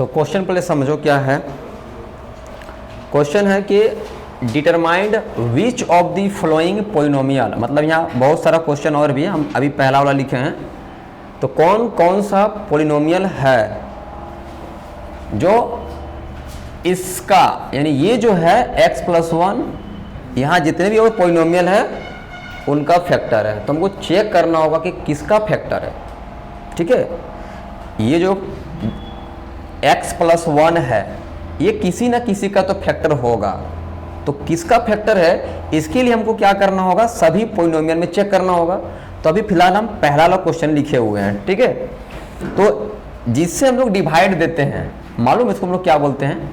तो क्वेश्चन पहले समझो क्या है। क्वेश्चन है कि determined which of the following polynomial, मतलब यहाँ बहुत सारा क्वेश्चन और भी है, हम अभी पहला वाला लिखे हैं। तो कौन कौन सा पोलिनोमियल है जो इसका यानी ये जो है x+1, यहाँ जितने भी और पोलिनोमियल है उनका फैक्टर है। तो हमको चेक करना होगा कि किसका फैक्टर है। ठीक है, ये जो x+1 है ये किसी ना किसी का तो फैक्टर होगा। तो किसका फैक्टर है इसके लिए हमको क्या करना होगा, सभी पोलिनोमियल में चेक करना होगा। तो अभी फिलहाल हम पहला वाला क्वेश्चन लिखे हुए हैं। ठीक है, तो जिससे हम लोग डिवाइड देते हैं, मालूम इसको हम लोग क्या बोलते हैं,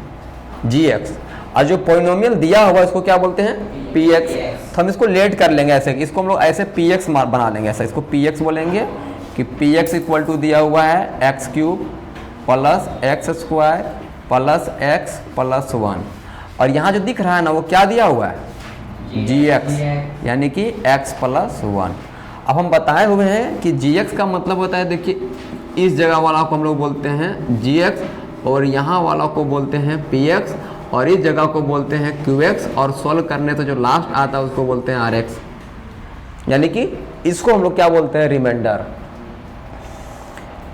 gx, और जो पोलिनोमियल दिया हुआ इसको क्या बोलते हैं, px। तो हम इसको लेट कर लेंगे ऐसे, इसको हम लोग ऐसे px बना लेंगे, ऐसा इसको px बोलेंगे कि px इक्वल टू दिया हुआ है x³ plus x² plus x plus 1, और यहाँ जो दिख रहा है ना वो क्या दिया हुआ है, gx, यानी कि x+1। अब हम बताए हुए हैं कि gx का मतलब होता है, देखिए इस जगह वाला को हम लोग बोलते हैं gx, और यहाँ वाला को बोलते हैं px, और इस जगह को बोलते हैं qx, और सॉल्व करने तो जो लास्ट आता है उसको बोलते हैं rx, यानी कि इसको हम लोग क्या बोलते हैं, रिमाइंडर।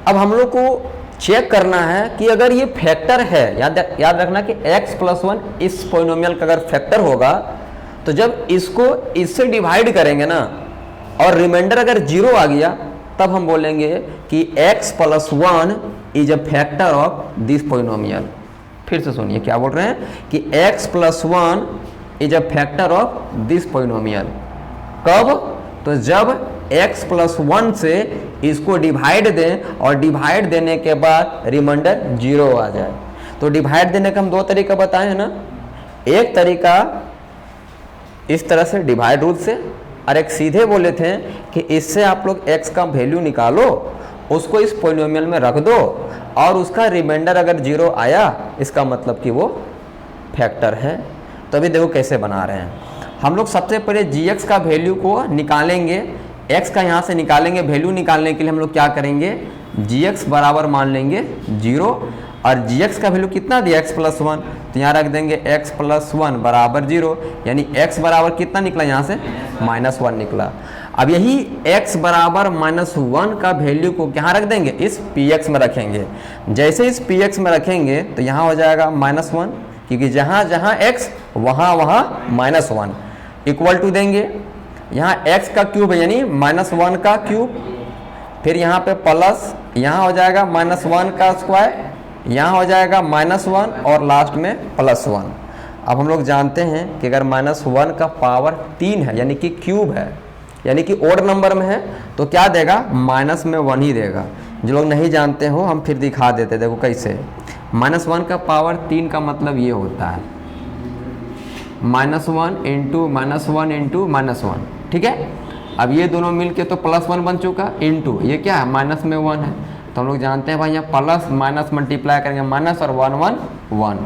अब हम लोग को चेक करना है कि अगर ये फैक्टर है, याद रखना कि x+1 इस पोलिनोमियल का अगर फैक्टर होगा तो जब इसको इससे डिवाइड करेंगे ना और रिमाइंडर अगर 0 आ गया तब हम बोलेंगे कि x+1 is a factor of this polynomial. फिर से सुनिए क्या बोल रहे हैं कि x+1 is a factor of this polynomial. कब, तो जब x+1 से इसको डिवाइड दें और डिवाइड देने के बाद रिमाइंडर 0 आ जाए। तो डिवाइड देने का हम दो तरीका बताए हैं ना, एक तरीका इस तरह से डिवाइड रूल से, और एक सीधे बोले थे कि इससे आप लोग x का वैल्यू निकालो, उसको इस पोलिनोमियल में रख दो, और उसका रिमाइंडर अगर 0 आया इसका मतलब कि वो फैक्टर है। तो अभी देखो कैसे बना रहे हैं हम लोग। सबसे पहले gx का वैल्यू को निकालेंगे, x का यहाँ से निकालेंगे। वैल्यू निकालने के लिए हम लोग क्या करेंगे, gx बराबर मान लेंगे 0, और gx का वैल्यू कितना दिया, x+1, तो यहाँ रख देंगे x+1 बराबर 0, यानी x बराबर कितना निकला, यहाँ से -1 निकला। अब यही x बराबर -1 का वैल्यू को यहाँ रख देंगे, इस px में रखेंगे। जैसे इस px में रखेंगे तो यहाँ हो जाएगा -1, क्योंकि जहाँ जहाँ x वहाँ वहाँ -1, इक्वल टू देंगे यहाँ x का क्यूब है यानी -1 का क्यूब, फिर यहाँ पे प्लस, यहाँ हो जाएगा -1 का स्क्वायर, यहाँ हो जाएगा -1, और लास्ट में +1। अब हम लोग जानते हैं कि अगर -1 का पावर 3 है यानी कि क्यूब है, यानी कि ओड नंबर में है, तो क्या देगा, माइनस में 1 ही देगा। जो लोग नहीं जानते हो हम फिर दिखा देते, देखो कैसे। -1 का पावर 3 का मतलब ये होता है -1 इंटू -1 इंटू -1। ठीक है, अब ये दोनों मिलके तो +1 बन चुका, इंटू ये क्या है, माइनस में 1 है। तो हम लोग जानते हैं भाई यहाँ प्लस माइनस मल्टीप्लाई करेंगे, माइनस और 1 1 1।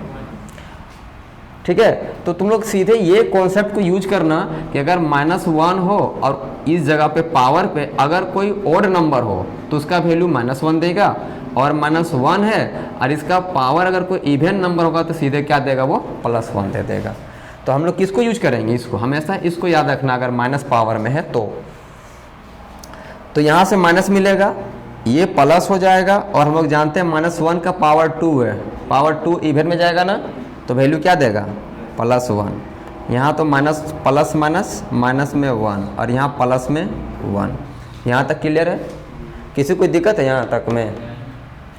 ठीक है, तो तुम लोग सीधे ये कॉन्सेप्ट को यूज करना कि अगर -1 हो और इस जगह पे पावर पे अगर कोई ओड नंबर हो तो उसका वैल्यू -1 देगा, और -1 है और इसका पावर अगर कोई इवन नंबर होगा तो सीधे क्या देगा, वो +1 दे देगा। तो हम लोग किसको यूज करेंगे, इसको, हमेशा इसको याद रखना अगर माइनस पावर में है तो यहाँ से माइनस मिलेगा, ये प्लस हो जाएगा, और हम लोग जानते हैं -1 का पावर 2 है, पावर 2 इवन में जाएगा ना, तो वैल्यू क्या देगा, +1। यहाँ तो प्लस माइनस में 1, और यहाँ प्लस में 1। यहाँ तक क्लियर है, किसी कोई दिक्कत है यहाँ तक में,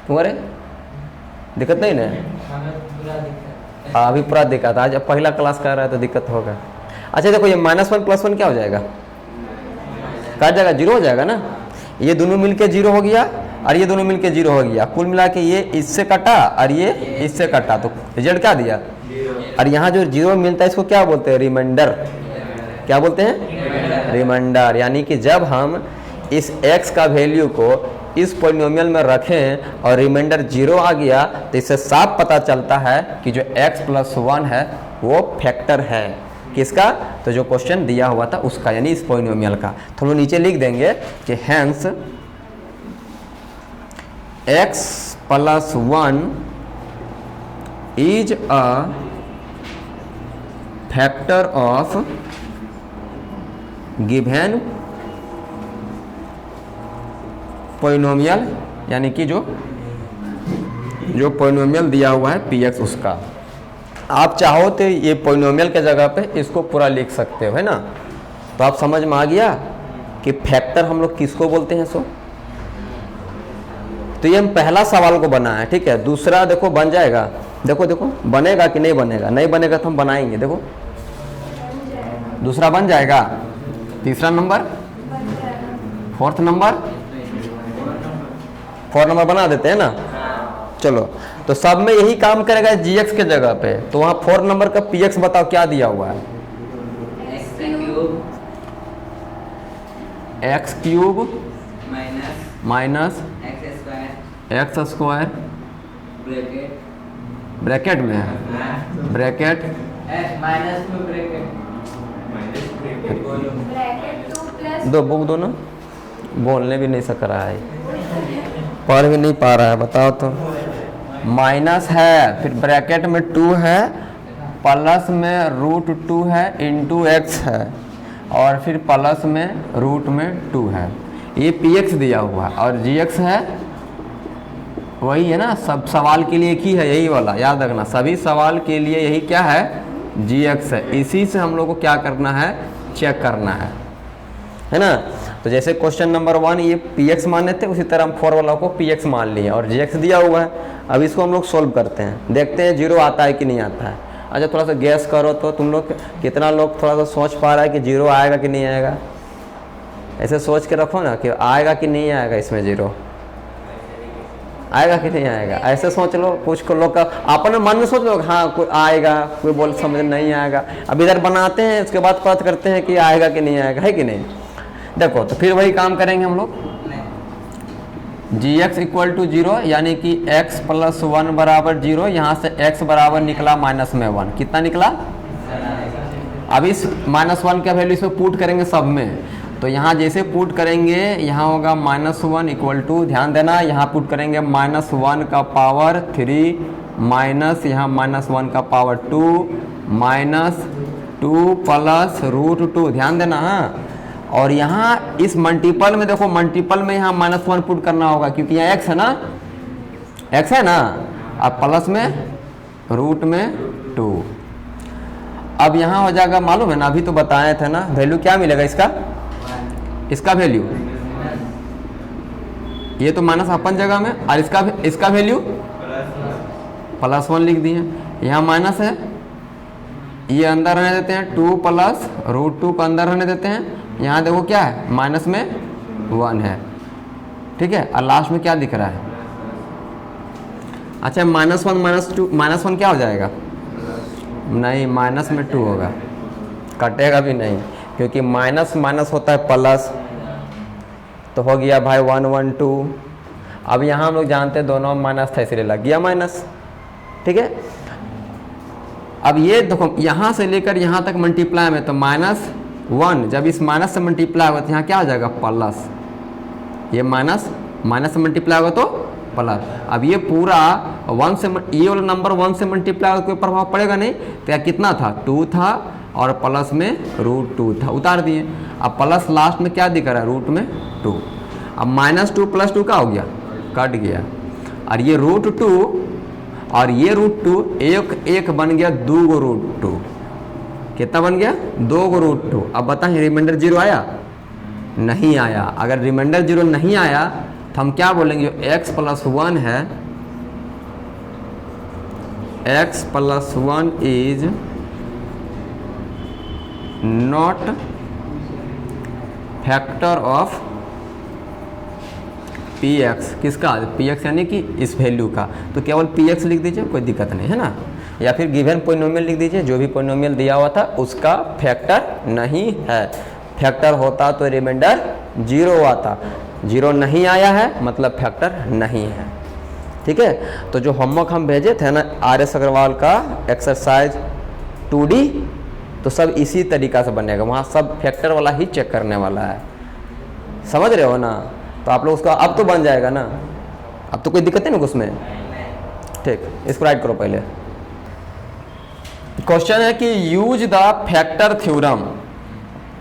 तुम्हारे दिक्कत नहीं ना, अभी पूरा दिक्कत, आज पहला क्लास कर रहा है तो दिक्कत होगा। अच्छा देखो ये -1 +1 क्या हो जाएगा, कट जाएगा, 0 हो जाएगा ना। ये दोनों मिलके 0 हो गया और ये दोनों मिलके 0 हो गया, कुल मिला के ये इससे कटा और ये इससे कटा, तो रिजल्ट क्या दिया। और यहाँ जो 0 मिलता है इसको क्या बोलते हैं, रिमाइंडर। क्या बोलते हैं, रिमाइंडर। यानी कि जब हम इस x का वैल्यू को इस पोलिनोमियल में रखें और रिमाइंडर 0 आ गया तो इससे साफ पता चलता है कि जो x+1 है वो फैक्टर है किसका, तो जो क्वेश्चन दिया हुआ था उसका, यानी इस पोलिनोमियल का। तो हम लोग नीचे लिख देंगे कि hence x+1 is a factor of given polynomial, यानी कि जो पोलिनोमियल दिया हुआ है पी एक्स उसका। आप चाहो तो ये पोलिनोमियल के जगह पे इसको पूरा लिख सकते हो, है ना। तो आप समझ में आ गया कि फैक्टर हम लोग किसको बोलते हैं। सो तो ये हम पहला सवाल को बना है, ठीक है। दूसरा देखो बन जाएगा, देखो देखो बनेगा कि नहीं बनेगा, नहीं बनेगा तो हम बनाएंगे। देखो दूसरा बन जाएगा, तीसरा नंबर, फोर्थ नंबर, 4 नंबर बना देते हैं ना। चलो तो सब में यही काम करेगा gx के जगह पे। तो वहां 4 नंबर का px बताओ क्या दिया हुआ है। x cube minus x square bracket में है, ब्रैकेट दो बुक दो ना, बोलने भी नहीं सक रहा है, पढ़ भी नहीं पा रहा है, बताओ तो। माइनस है, फिर ब्रैकेट में 2 है, प्लस में √2 है इंटू एक्स है, और फिर प्लस में रूट में 2 है। ये px दिया हुआ है और gx है, वही है ना। सब सवाल के लिए एक ही है, यही वाला याद रखना। सभी सवाल के लिए यही क्या है, gx है। इसी से हम लोग को क्या करना है, चेक करना है ना। तो जैसे क्वेश्चन नंबर 1 ये px माने थे, उसी तरह हम 4 वाला को px मान लिए और gx दिया हुआ है। अब इसको हम लोग सोल्व करते हैं, देखते हैं 0 आता है कि नहीं आता है। अच्छा थोड़ा सा गैस करो तो तुम लोग कितना लोग थोड़ा सा सोच पा रहा है कि 0 आएगा कि नहीं आएगा। ऐसे सोच के रखो ना कि आएगा कि नहीं आएगा, इसमें 0 आएगा कि नहीं आएगा, ऐसे सोच लो। कुछ लोग का अपने मन में सोच लो हाँ कोई आएगा, कोई बोल समझ नहीं आएगा। अब इधर बनाते हैं, उसके बाद बात करते हैं कि आएगा कि नहीं आएगा, है कि नहीं। देखो तो फिर वही काम करेंगे हम लोग। gx इक्वल टू 0, यानी कि x प्लस 1 बराबर 0। यहाँ से x बराबर निकला माइनस में 1, कितना निकला। अब इस -1 का वैल्यू इसमें पुट करेंगे सब में। तो यहाँ जैसे पुट करेंगे, यहाँ होगा -1 इक्वल टू, ध्यान देना यहाँ पुट करेंगे -1 का पावर 3 माइनस यहाँ -1 का पावर 2 -2 प्लस √2, ध्यान देना हाँ। और यहाँ इस मल्टीपल में देखो, मल्टीपल में यहाँ -1 पुट करना होगा क्योंकि यहाँ x है ना, x है ना। अब प्लस में रूट में 2। अब यहाँ हो जाएगा, मालूम है ना, अभी तो बताए थे ना, वैल्यू क्या मिलेगा इसका वैल्यू, ये तो माइनस अपन जगह में, और इसका वैल्यू +1 लिख दिए। यहाँ माइनस है, ये अंदर रहने देते हैं, 2 प्लस √2 को अंदर रहने देते हैं। यहाँ देखो क्या है, माइनस में 1 है, ठीक है। और लास्ट में क्या दिख रहा है, अच्छा -1 क्या हो जाएगा, नहीं माइनस में 2 होगा, कटेगा भी नहीं क्योंकि माइनस माइनस होता है प्लस। तो हो गया भाई 1 1 2। अब यहाँ हम लोग जानते हैं दोनों माइनस था इसलिए लग गया माइनस, ठीक है। अब ये देखो यहाँ से लेकर यहाँ तक मल्टीप्लाई में, तो -1 जब इस माइनस से मल्टीप्लाई होगा तो यहाँ क्या हो जाएगा प्लस, ये माइनस से मल्टीप्लाई होगा तो प्लस। अब ये पूरा 1 से, ये वाला नंबर 1 से मल्टीप्लाई होगा, कोई प्रभाव पड़ेगा नहीं। तो यहाँ कितना था, 2 था और प्लस में √2 था, उतार दिए। अब प्लस लास्ट में क्या दिख रहा है, रूट में 2। अब -2 + 2 का हो गया, कट गया। और ये √2 और ये √2 एक बन गया 2 गो √2, कितना बन गया 2 गो √2। अब बताएं रिमाइंडर 0 आया, नहीं आया। अगर रिमाइंडर 0 नहीं आया तो हम क्या बोलेंगे, x + 1 है, x + 1 is not factor of px, किसका, px यानी कि इस वैल्यू का। तो केवल px लिख दीजिए, कोई दिक्कत नहीं है ना। या फिर गिवन पोलिनोमियल लिख दीजिए, जो भी पोलिनोमियल दिया हुआ था उसका फैक्टर नहीं है। फैक्टर होता तो रिमाइंडर 0 आता, 0 नहीं आया है मतलब फैक्टर नहीं है, ठीक है। तो जो होमवर्क हम भेजे थे ना RS अग्रवाल का एक्सरसाइज 2D, तो सब इसी तरीका से बनेगा, वहाँ सब फैक्टर वाला ही चेक करने वाला है, समझ रहे हो ना। तो आप लोग उसका अब तो बन जाएगा ना, अब तो कोई दिक्कत नहीं ना उसमें, ठीक। इसको राइट करो पहले। क्वेश्चन है कि यूज द फैक्टर थ्योरम,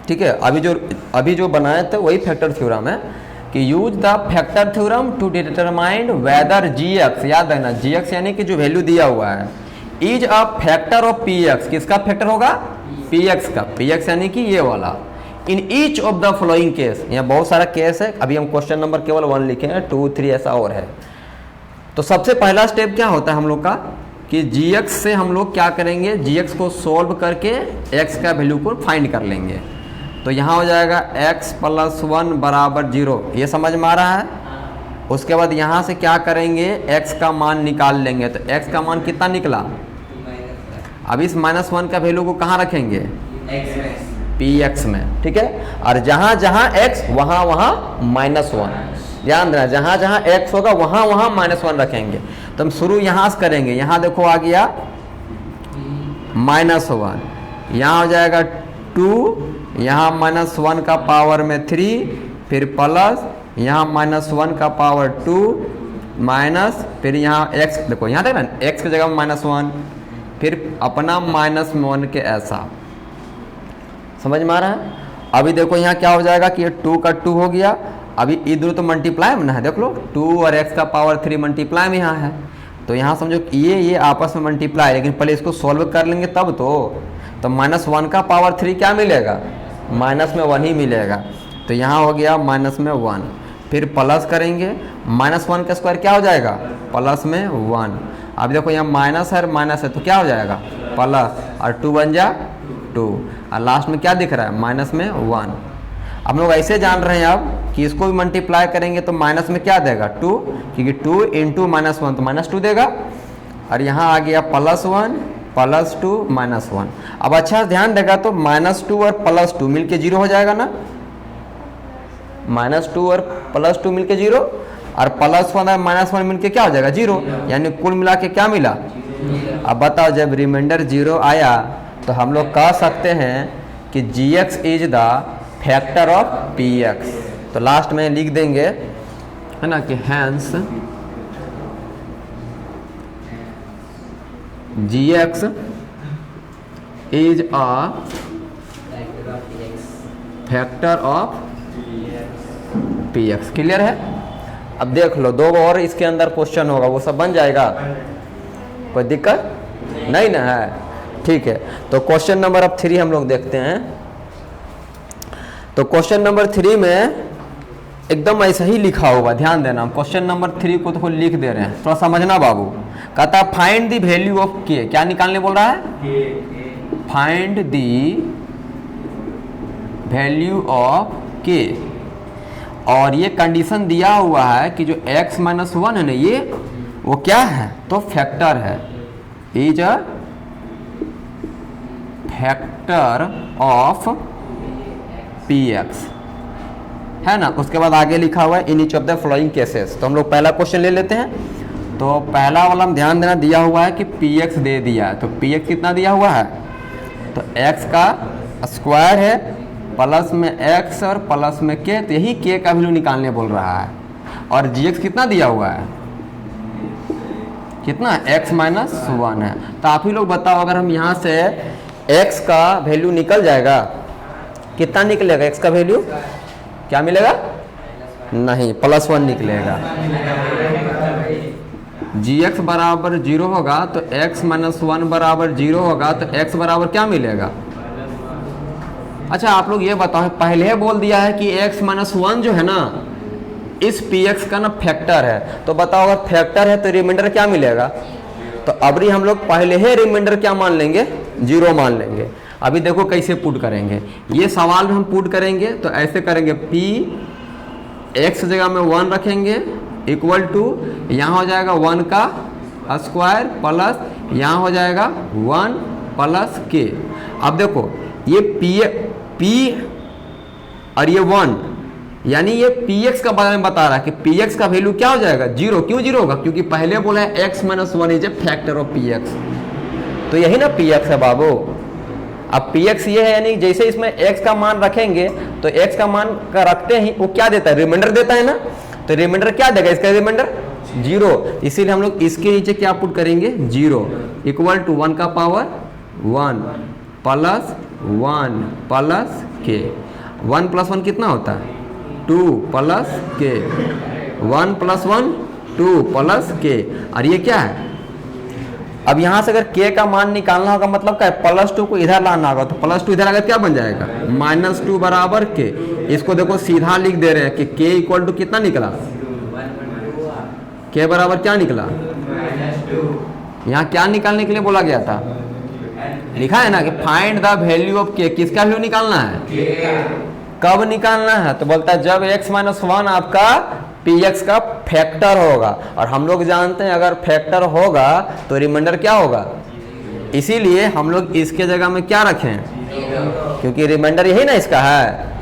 ठीक है, अभी जो बनाए थे वही फैक्टर थ्योरम है कि use the factor theorem to determine whether gx, याद रखना gx यानी कि जो वैल्यू दिया हुआ है is a factor of px, किसका फैक्टर होगा, px का, px यानी कि ये वाला, in each of the following case, यहाँ बहुत सारा केस है, अभी हम क्वेश्चन नंबर केवल 1 लिखे हैं, 2 3 ऐसा और है। तो सबसे पहला स्टेप क्या होता है हम लोग का कि gx से हम लोग क्या करेंगे, gx को सोल्व करके x का वैल्यू को फाइंड कर लेंगे। तो यहाँ हो जाएगा x + 1 = 0, ये समझ में आ रहा है। उसके बाद यहाँ से क्या करेंगे, x का मान निकाल लेंगे। तो x का मान कितना निकला, अब इस -1 का वैल्यू को कहाँ रखेंगे, px में, ठीक है। और जहाँ जहाँ x वहाँ वहाँ -1, ध्यान देना, जहाँ जहाँ x होगा वहाँ वहाँ -1 रखेंगे। तो हम शुरू यहाँ से करेंगे, यहाँ देखो आ गया -1, यहाँ हो जाएगा 2, यहाँ -1 का पावर में 3, फिर प्लस, यहाँ -1 का पावर 2 माइनस, फिर यहाँ x, देखो यहाँ देखना x की जगह में -1, फिर अपना -1 के ऐसा, समझ में आ रहा है। अभी देखो यहाँ क्या हो जाएगा कि ये 2 का 2 हो गया, अभी इधर तो मल्टीप्लाई में ना है, देख लो 2 और x का पावर 3 मल्टीप्लाई में यहाँ है। तो यहाँ समझो ये आपस में मल्टीप्लाई, लेकिन पहले इसको सॉल्व कर लेंगे तब तो -1 का पावर 3 क्या मिलेगा, -1 ही मिलेगा। तो यहाँ हो गया -1, फिर प्लस करेंगे, -1 का स्क्वायर क्या हो जाएगा, +1। अब देखो यहाँ माइनस है माइनस है तो क्या हो जाएगा प्लस, और 2 बन जा 2, और लास्ट में क्या दिख रहा है -1। हम लोग ऐसे जान रहे हैं अब कि इसको भी मल्टीप्लाई करेंगे तो माइनस में क्या देगा 2, क्योंकि 2 × -1 तो -2 देगा, और यहाँ आ गया +1 +2 -1। अब अच्छा ध्यान देगा तो -2 और +2 मिलके 0 हो जाएगा ना, -2 और +2 मिलके 0, और +1 और -1 मिलके क्या हो जाएगा 0, यानी कुल मिला के क्या मिला। अब बताओ जब रिमाइंडर 0 आया तो हम लोग कह सकते हैं कि gx is the factor of px। तो लास्ट में लिख देंगे है ना कि hence gx is a factor of px। Clear है। अब देख लो 2 और इसके अंदर क्वेश्चन होगा, वो सब बन जाएगा, कोई दिक्कत नहीं ना है, ठीक है। तो क्वेश्चन नंबर अब 3 हम लोग देखते हैं। तो क्वेश्चन नंबर 3 में एकदम ऐसा ही लिखा होगा, ध्यान देना, क्वेश्चन नंबर 3 को तो लिख दे रहे हैं, थोड़ा समझना बाबू। कहता है फाइंड द वैल्यू ऑफ के, क्या निकालने बोल रहा है, फाइंड द वैल्यू ऑफ के, और ये कंडीशन दिया हुआ है कि जो x - 1 है ना, ये वो क्या है, तो फैक्टर है, is a factor of px, है ना। उसके बाद आगे लिखा हुआ है in each of the following cases. तो हम लोग पहला क्वेश्चन ले लेते हैं। तो पहला वाला हम ध्यान देना, दिया हुआ है कि px दे दिया है, तो px कितना दिया हुआ है, तो x का स्क्वायर है, प्लस में x और प्लस में k, तो यही k का वैल्यू निकालने बोल रहा है। और gx कितना दिया हुआ है, कितना, x - 1 है। तो आप ही लोग बताओ, अगर हम यहाँ से x का वैल्यू निकल जाएगा, कितना निकलेगा x का वैल्यू, क्या मिलेगा, नहीं +1 निकलेगा। gx बराबर 0 होगा तो x - 1 बराबर 0 होगा, तो x बराबर क्या मिलेगा। अच्छा आप लोग ये बताओ, पहले बोल दिया है कि x - 1 जो है ना इस px का ना फैक्टर है, तो बताओ अगर फैक्टर है तो रिमाइंडर क्या मिलेगा। तो अभी हम लोग पहले ही रिमाइंडर क्या मान लेंगे, 0 मान लेंगे। अभी देखो कैसे पुट करेंगे, ये सवाल में हम पुट करेंगे तो ऐसे करेंगे, p x जगह में 1 रखेंगे इक्वल टू, यहाँ हो जाएगा 1 का स्क्वायर प्लस, यहाँ हो जाएगा 1 + k। अब देखो ये p और ये 1, यानी ये px का बारे में बता रहा है कि px का वैल्यू क्या हो जाएगा 0। क्यों 0 होगा, क्योंकि पहले बोला है x - 1 is a factor of px, तो यही ना px है बाबू। अब px ये है, यानी जैसे इसमें x का मान रखेंगे तो x का मान का रखते ही वो क्या देता है, रिमाइंडर देता है ना। तो रिमाइंडर क्या देगा, इसका रिमाइंडर 0, इसीलिए हम लोग इसके नीचे क्या पुट करेंगे 0 इक्वल टू 1 का पावर 1 प्लस 1 प्लस के। 1 प्लस 1 कितना होता है 2 प्लस के। 1 प्लस 1 2 प्लस के। और ये क्या है, अब यहाँ से अगर k का मान निकालना होगा मतलब क्या है, +2 को इधर लाना होगा, तो +2 इधर आकर क्या बन जाएगा -2 बराबर k। इसको देखो सीधा लिख दे रहे हैं कि k इक्वल टू कितना निकला, k बराबर क्या निकला, यहाँ क्या निकालने के लिए बोला गया था, लिखा है ना कि find the value of k। किसका वैल्यू निकालना है, कब निकालना है, तो बोलता है जब x-1 आपका px का फैक्टर होगा। और हम लोग जानते हैं अगर फैक्टर होगा तो रिमाइंडर क्या होगा, इसीलिए हम लोग इसके जगह में क्या रखें, क्योंकि रिमाइंडर यही ना इसका है।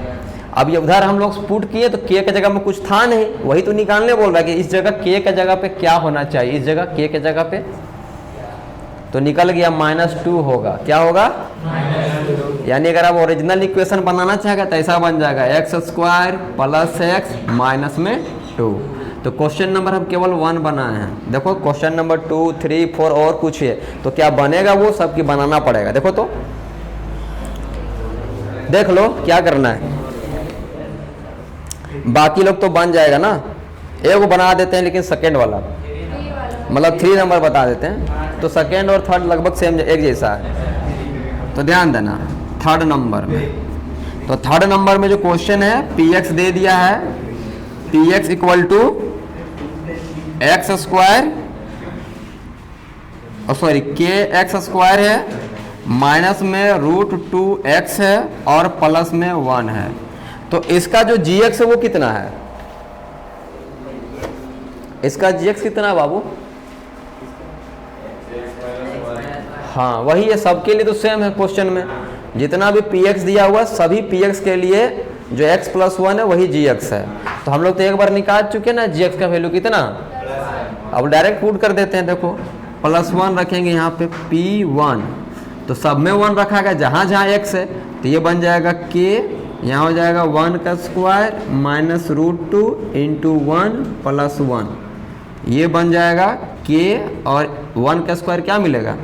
अब ये उधर हम लोग पुट किए तो k के जगह में कुछ था नहीं, वही तो निकालने बोल रहा है कि इस जगह k के जगह पे क्या होना चाहिए, इस जगह k के जगह पे तो निकल गया -2 होगा। क्या होगा, यानी अगर आप ओरिजिनल इक्वेशन बनाना चाहेगा तो ऐसा बन जाएगा x² प्लस x माइनस में 2। तो क्वेश्चन नंबर हम केवल 1 बनाए हैं। देखो क्वेश्चन नंबर 2 3 4 और कुछ है तो क्या बनेगा, वो सबकी बनाना पड़ेगा। देखो तो देख लो क्या करना है, बाकी लोग तो बन जाएगा ना, एक को बना देते हैं लेकिन सेकेंड वाला मतलब 3 नंबर बता देते हैं, तो सेकेंड और थर्ड लगभग सेम एक जैसा है। तो ध्यान देना थर्ड नंबर में, तो थर्ड नंबर में जो क्वेश्चन है px दे दिया है, px equal to x², sorry kx² है, माइनस में √2x है और प्लस में 1 है। तो इसका जो gx है वो कितना है, इसका gx कितना है बाबू, हाँ वही है, सबके लिए तो सेम है क्वेश्चन में, जितना भी px दिया हुआ सभी px के लिए जो x+1 है वही gx है। तो हम लोग तो एक बार निकाल चुके ना gx का वैल्यू कितना, अब डायरेक्ट पुट कर देते हैं। देखो +1 रखेंगे यहाँ पे p1, तो सब में 1 रखा गया जहाँ जहाँ x है, तो ये बन जाएगा k, यहाँ हो जाएगा 1 का स्क्वायर माइनस √2 इंटू 1 प्लस 1, ये बन जाएगा k, और 1 का स्क्वायर क्या मिलेगा,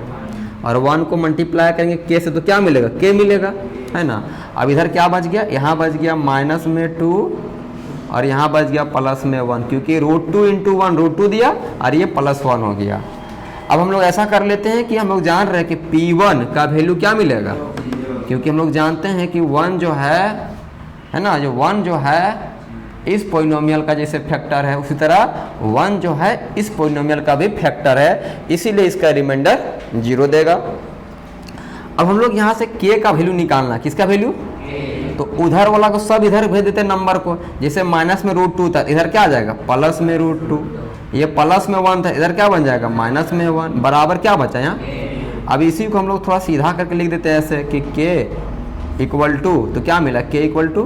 और 1 को मल्टीप्लाई करेंगे k से तो क्या मिलेगा, k मिलेगा, है ना। अब इधर क्या बच गया, यहाँ बच गया माइनस में 2 और यहाँ बच गया प्लस में 1, क्योंकि √2 इंटू 1 √2 दिया और ये +1 हो गया। अब हम लोग ऐसा कर लेते हैं कि हम लोग जान रहे हैं कि p1 का वैल्यू क्या मिलेगा, क्योंकि हम लोग जानते हैं कि 1 जो है ना, जो 1 जो है इस पोलिनोमियल का जैसे फैक्टर है उसी तरह 1 जो है इस पोलिनोमियल का भी फैक्टर है, इसीलिए इसका रिमाइंडर 0 देगा। अब हम लोग यहाँ से k का वैल्यू निकालना, किसका वैल्यू, तो उधर वाला को सब इधर भेज देते नंबर को, जैसे माइनस में √2 था इधर क्या आ जाएगा प्लस में √2, ये प्लस में 1 था इधर क्या बन जाएगा माइनस में 1, बराबर क्या बचा यहाँ। अब इसी को हम लोग थोड़ा सीधा करके लिख देते हैं ऐसे कि k इक्वल टू, तो क्या मिला k इक्वल टू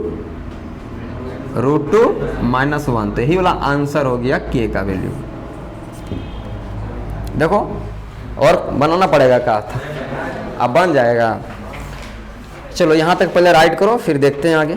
√2 माइनस 1, तो यही वाला आंसर हो गया k का वैल्यू। देखो और बनाना पड़ेगा क्या था, अब बन जाएगा। चलो यहाँ तक पहले राइट करो फिर देखते हैं आगे।